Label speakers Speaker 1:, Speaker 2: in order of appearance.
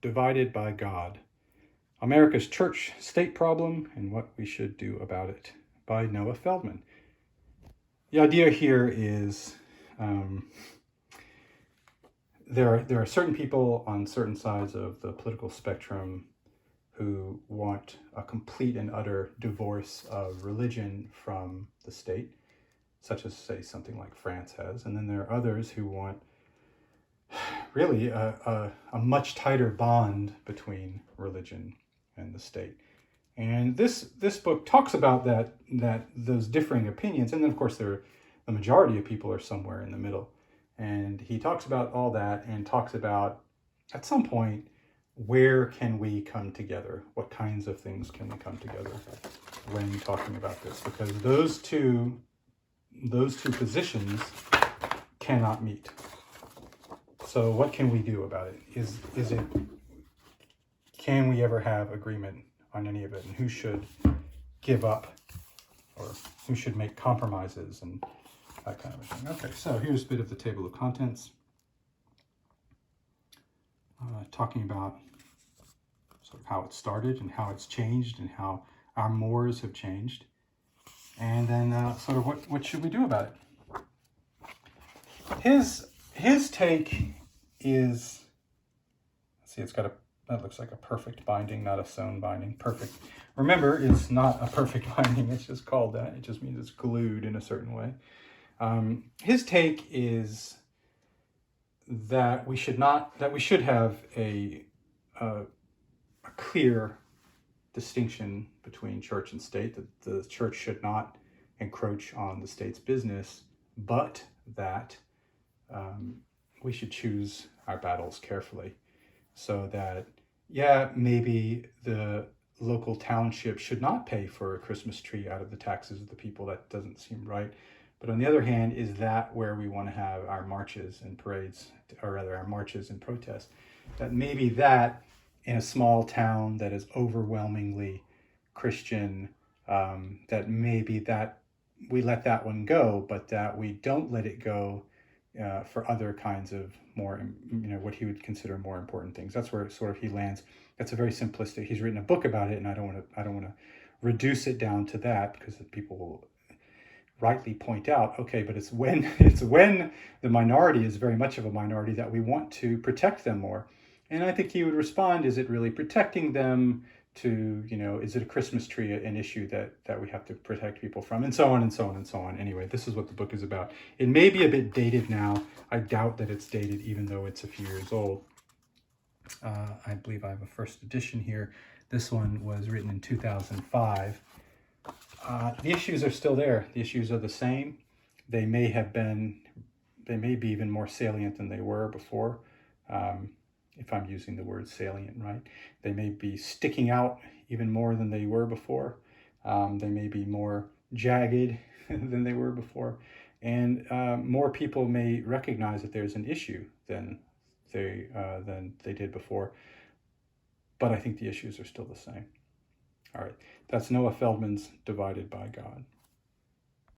Speaker 1: Divided by God. America's Church-State Problem and What We Should Do About It by Noah Feldman. The idea here is there are certain people on certain sides of the political spectrum who want a complete and utter divorce of religion from the state, such as, say, something like France has. And then there are others who want really a much tighter bond between religion and the state. And this book talks about those differing opinions. And then, of course, the majority of people are somewhere in the middle. And he talks about all that and talks about, at some point, where can we come together? What kinds of things can we come together when talking about this? Because those two positions cannot meet. So what can we do about it? Can we ever have agreement on any of it? And who should give up or who should make compromises and that kind of thing? Okay, so here's a bit of the table of contents. Talking about sort of how it started and how it's changed and how our mores have changed. And then sort of what should we do about it? His take is, see, that looks like a perfect binding, not a sewn binding. Perfect. Remember, it's not a perfect binding. It's just called that. It just means it's glued in a certain way. His take is that we should have a clear distinction between church and state, that the church should not encroach on the state's business, but that we should choose our battles carefully, so that, yeah, maybe the local township should not pay for a Christmas tree out of the taxes of the people. That doesn't seem right. But on the other hand, is that where we want to have our marches and parades, or rather our marches and protests? That maybe that in a small town that is overwhelmingly Christian, that maybe that we let that one go, but that we don't let it go for other kinds of more, what he would consider more important things. That's where sort of he lands. That's a very simplistic. He's written a book about it, and I don't want to reduce it down to that, because people will rightly point out, okay, but it's when the minority is very much of a minority that we want to protect them more. And I think he would respond, is it really protecting them to, is it a Christmas tree an issue that we have to protect people from, and so on and so on and so on. Anyway, this is what the book is about. It may be a bit dated now. I doubt that it's dated, even though it's a few years old. I believe I have a first edition here. This one was written in 2005. The issues are still there. The issues are the same. They may be even more salient than they were before. If I'm using the word salient right. They may be sticking out even more than they were before. They may be more jagged than they were before. And more people may recognize that there's an issue than they did before. But I think the issues are still the same. All right, that's Noah Feldman's Divided by God.